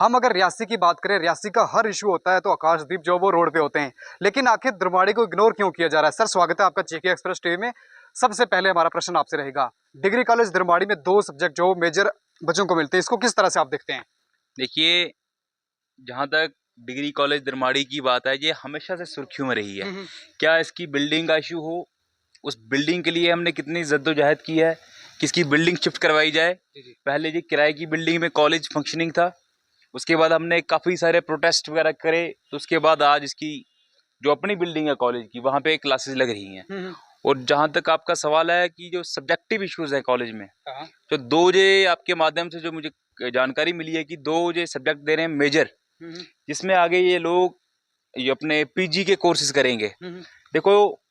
हम अगर रियासी की बात करें, रियासी का हर इशू होता है तो आकाशदीप जो वो रोड पे होते हैं, लेकिन आखिर दरमाड़ी को इग्नोर क्यों किया जा रहा है? सर, स्वागत है आपका जेके एक्सप्रेस टीवी में। सबसे पहले हमारा प्रश्न आपसे रहेगा, डिग्री कॉलेज दरमाड़ी में दो सब्जेक्ट जो मेजर बच्चों को मिलते हैं, इसको किस तरह से आप देखते हैं? देखिए, जहाँ तक डिग्री कॉलेज दरमाड़ी की बात है, ये हमेशा से सुर्खियों में रही है। हम्म, क्या इसकी बिल्डिंग का इशू हो, उस बिल्डिंग के लिए हमने कितनी जद्दोजहद की है कि इसकी बिल्डिंग शिफ्ट करवाई जाए। जी। पहले ये किराए की बिल्डिंग में कॉलेज फंक्शनिंग था, उसके बाद हमने काफ़ी सारे प्रोटेस्ट वगैरह करे, तो उसके बाद आज इसकी जो अपनी बिल्डिंग है कॉलेज की, वहाँ पे क्लासेस लग रही हैं। हम्म। और जहाँ तक आपका सवाल है कि जो सब्जेक्टिव इश्यूज है कॉलेज में, हाँ। तो दो जे आपके माध्यम से जो मुझे जानकारी मिली है कि दो जे सब्जेक्ट दे रहे हैं मेजर, हम्म। जिसमें आगे ये लोग ये अपने पीजी के कोर्सेज करेंगे। हम्म। देखो,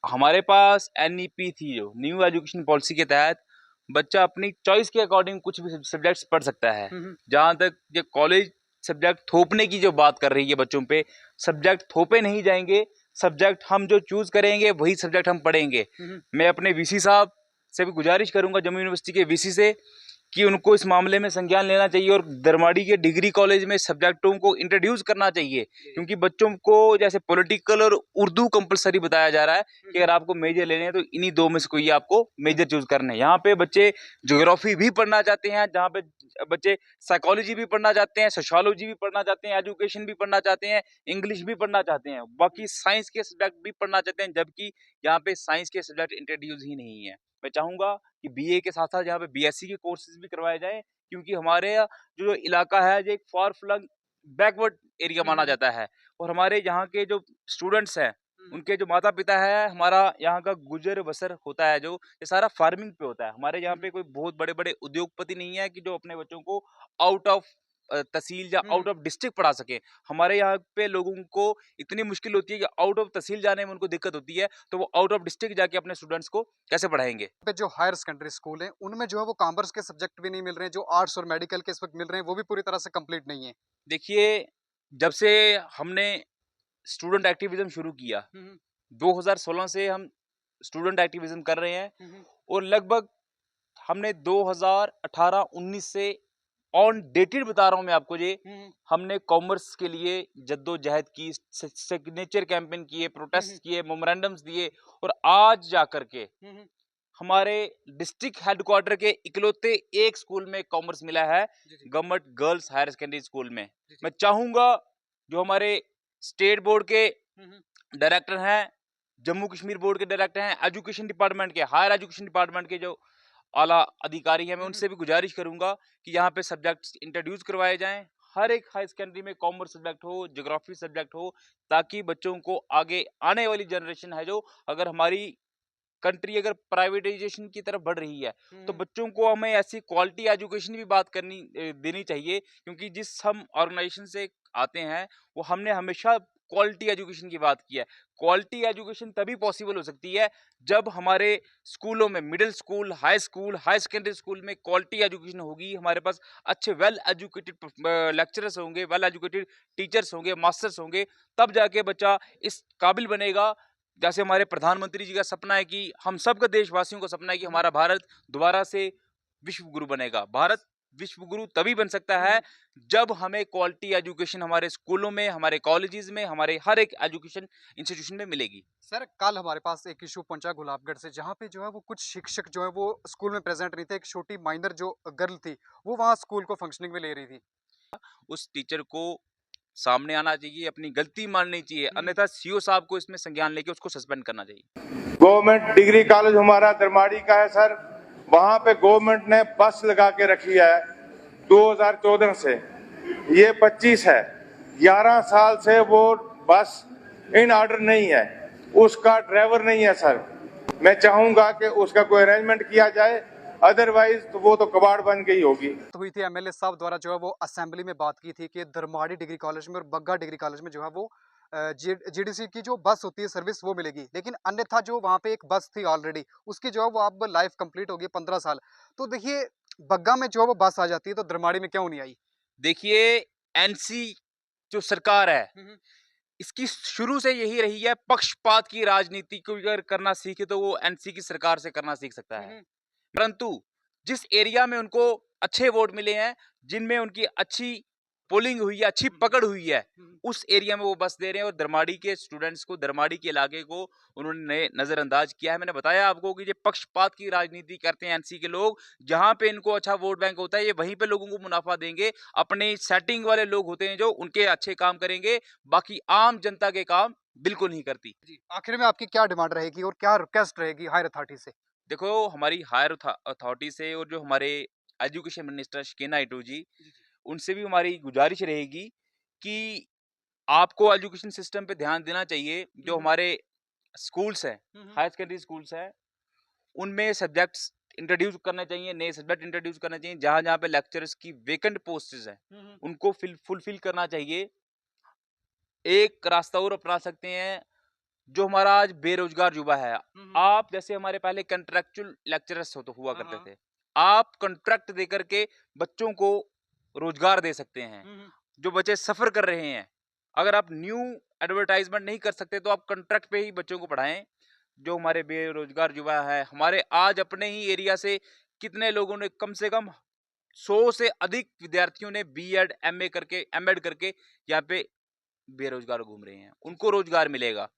हमारे पास एनईपी थी, जो न्यू एजुकेशन पॉलिसी के तहत बच्चा अपनी चॉइस के अकॉर्डिंग कुछ भी सब्जेक्ट्स पढ़ सकता है। जहाँ तक ये कॉलेज सब्जेक्ट थोपने की जो बात कर रही है बच्चों पे, सब्जेक्ट थोपे नहीं जाएंगे। सब्जेक्ट हम जो चूज करेंगे वही सब्जेक्ट हम पढ़ेंगे। मैं अपने वीसी साहब से भी गुजारिश करूंगा, जम्मू यूनिवर्सिटी के वीसी से, कि उनको इस मामले में संज्ञान लेना चाहिए और दरमाड़ी के डिग्री कॉलेज में सब्जेक्टों को इंट्रोड्यूस करना चाहिए। क्योंकि बच्चों को जैसे पॉलिटिकल और उर्दू कंपलसरी बताया जा रहा है कि अगर आपको मेजर लेने हैं तो इन्हीं दो में से कोई आपको मेजर चूज करने हैं। यहाँ पे बच्चे ज्योग्राफी भी पढ़ना चाहते हैं, जहाँ पे बच्चे साइकोलॉजी भी पढ़ना चाहते हैं, सोशियोलॉजी भी पढ़ना चाहते हैं, एजुकेशन भी पढ़ना चाहते हैं, इंग्लिश भी पढ़ना चाहते हैं, बाकी साइंस के सब्जेक्ट भी पढ़ना चाहते हैं, जबकि यहाँ पे साइंस के सब्जेक्ट इंट्रोड्यूस ही नहीं है। मैं चाहूंगा कि बीए के साथ साथ यहाँ पे बीएससी के कोर्सेज भी करवाए जाएं, क्योंकि हमारे यहाँ जो इलाका है जो एक फार फ्लंग बैकवर्ड एरिया माना जाता है। और हमारे यहाँ के जो स्टूडेंट्स हैं, उनके जो माता पिता है, हमारा यहाँ का गुजर बसर होता है जो ये सारा फार्मिंग पे होता है। हमारे यहाँ पे कोई बहुत बड़े बड़े उद्योगपति नहीं है कि जो अपने बच्चों को आउट ऑफ तहसील या आउट ऑफ डिस्ट्रिक्ट पढ़ा सके। हमारे यहाँ पे लोगों को इतनी मुश्किल होती है कि आउट ऑफ तहसील जाने में उनको दिक्कत होती है, तो वो आउट ऑफ डिस्ट्रिक्ट जाके अपने स्टूडेंट्स को कैसे पढ़ाएंगे। पे जो हायर सेकेंडरी स्कूल हैं, उनमें जो है वो कॉमर्स के सब्जेक्ट भी नहीं मिल रहे हैं, जो आर्ट्स और मेडिकल के इस वक्त मिल रहे हैं वो भी पूरी तरह से कंप्लीट नहीं है। देखिए, जब से हमने स्टूडेंट एक्टिविज्म शुरू किया, 2016 से हम स्टूडेंट एक्टिविज्म कर रहे हैं, और लगभग हमने 2018-19 से ऑन डेटेड बता रहा हूं मैं आपको जी, हमने कॉमर्स के लिए जद्दोजहद की, सिग्नेचर कैंपेन किए, प्रोटेस्ट किए, मेमोरेंडम्स दिए, और आज जाकर के हमारे डिस्ट्रिक्ट हेडक्वार्टर के इकलौते एक स्कूल में कॉमर्स मिला है, government girls higher secondary school में। मैं चाहूंगा जो हमारे स्टेट बोर्ड के डायरेक्टर हैं, जम्मू कश्मीर बोर्ड के डायरेक्टर हैं, एजुकेशन डिपार्टमेंट के, हायर एजुकेशन डिपार्टमेंट के जो आला अधिकारी हैं, मैं उनसे भी गुजारिश करूंगा कि यहाँ पे सब्जेक्ट्स इंट्रोड्यूस करवाए जाएं। हर एक हाई सेकेंडरी में कॉमर्स सब्जेक्ट हो, ज्योग्राफी सब्जेक्ट हो, ताकि बच्चों को आगे आने वाली जनरेशन है जो, अगर हमारी कंट्री अगर प्राइवेटाइजेशन की तरफ बढ़ रही है, तो बच्चों को हमें ऐसी क्वालिटी एजुकेशन भी बात करनी देनी चाहिए। क्योंकि जिस हम ऑर्गेनाइजेशन से आते हैं, वो हमने हमेशा क्वालिटी एजुकेशन की बात की है। क्वालिटी एजुकेशन तभी पॉसिबल हो सकती है जब हमारे स्कूलों में, middle school, high secondary school में क्वालिटी एजुकेशन होगी, हमारे पास अच्छे वेल एजुकेटेड लेक्चरर्स होंगे, वेल एजुकेटेड टीचर्स होंगे, मास्टर्स होंगे, तब जाके बच्चा इस काबिल बनेगा। जैसे हमारे प्रधानमंत्री जी का सपना है कि हम सब का, देशवासियों का सपना है कि हमारा भारत दोबारा से विश्व गुरु बनेगा। भारत विश्व गुरु तभी बन सकता है जब हमें क्वालिटी एजुकेशन हमारे स्कूलों में, हमारे कॉलेजेस में, हमारे हर एक एजुकेशन इंस्टीट्यूशन में मिलेगी। सर, कल हमारे पास एक इशू पहुंचा गुलाबगढ़ से, जहाँ पे जो है वो कुछ शिक्षक जो है वो स्कूल में प्रेजेंट नहीं थे। एक छोटी माइनर जो गर्ल थी, वो वहाँ स्कूल को फंक्शनिंग में ले रही थी। उस टीचर को सामने आना चाहिए, अपनी गलती माननी चाहिए, अन्यथा सीओ साहब को इसमें संज्ञान लेके उसको सस्पेंड करना चाहिए। गवर्नमेंट डिग्री कॉलेज हमारा दरमाड़ी का है सर, वहाँ पे गवर्नमेंट ने बस लगा के रखी है 2014 से, ये 25 है, 11 साल से वो बस इन ऑर्डर नहीं है, उसका ड्राइवर नहीं है सर। मैं चाहूंगा कि उसका कोई अरेंजमेंट किया जाए, अदरवाइज तो वो तो कबाड़ बन गई होगी। तो हुई थी एमएलए साहब द्वारा जो है वो असेंबली में बात की थी कि दरमाड़ी डिग्री कॉलेज में और बग्गा डिग्री कॉलेज में जो है वो जीडीसी की जो बस होती है सर्विस वो मिलेगी, लेकिन अन्यथा जो वहाँ पे एक बस थी ऑलरेडी, उसकी जो है वो अब लाइफ कंप्लीट होगी 15 साल। तो देखिए, बग्गा में जो है वो बस आ जाती है, तो दरमाड़ी में क्यों नहीं आई? देखिए, एनसी जो सरकार है, इसकी शुरू से यही रही है, पक्षपात की राजनीति को अगर करना सीखे तो वो एनसी की सरकार से करना सीख सकता है। परंतु जिस एरिया में उनको अच्छे वोट मिले हैं, जिनमें उनकी अच्छी पोलिंग हुई है, अच्छी पकड़ हुई है, उस एरिया में वो बस दे रहे हैं और धर्माड़ी के स्टूडेंट्स को, धर्माड़ी के इलाके को उन्होंने नजरअंदाज किया है। मैंने बताया आपको कि ये पक्षपात की राजनीति करते हैं एनसी के लोग, जहां पे इनको अच्छा वोट बैंक होता है ये वहीं पे लोगों को मुनाफा देंगे। अपने सेटिंग वाले लोग होते हैं जो उनके अच्छे काम करेंगे, बाकी आम जनता के काम बिल्कुल नहीं करती। जी, आखिर में आपकी क्या डिमांड रहेगी और क्या रिक्वेस्ट रहेगी हायर अथॉरिटी से? देखो, हमारी हायर अथॉरिटी से और जो हमारे एजुकेशन मिनिस्टर शकीना आइटू जी, उनसे भी हमारी गुजारिश रहेगी कि आपको एजुकेशन सिस्टम पे ध्यान देना चाहिए। जो हमारे स्कूल्स हैं, हायर सेकेंडरी स्कूल्स हैं, उनमें सब्जेक्ट्स इंट्रोड्यूस करने चाहिए, नए सब्जेक्ट इंट्रोड्यूस करने चाहिए। जहाँ-जहाँ पे लेक्चरर्स की वैकेंट पोस्ट्स हैं, उनको फुलफिल करना चाहिए। एक रास्ता और अपना सकते हैं, जो हमारा आज बेरोजगार युवा है। आप जैसे हमारे पहले कॉन्ट्रैक्चुअल लेक्चरर्स हुआ हाँ, करते हाँ। थे। आप कॉन्ट्रैक्ट दे करके बच्चों को रोजगार दे सकते हैं। जो बच्चे सफर कर रहे हैं, अगर आप न्यू एडवर्टाइजमेंट नहीं कर सकते तो आप कॉन्ट्रैक्ट पे ही बच्चों को पढ़ाएं। जो हमारे बेरोजगार युवा है, हमारे आज अपने ही एरिया से कितने लोगों ने, कम से कम 100 से अधिक विद्यार्थियों ने बीएड, एमए करके, एमएड करके यहाँ पे बेरोजगार घूम रहे हैं। उनको रोजगार मिलेगा।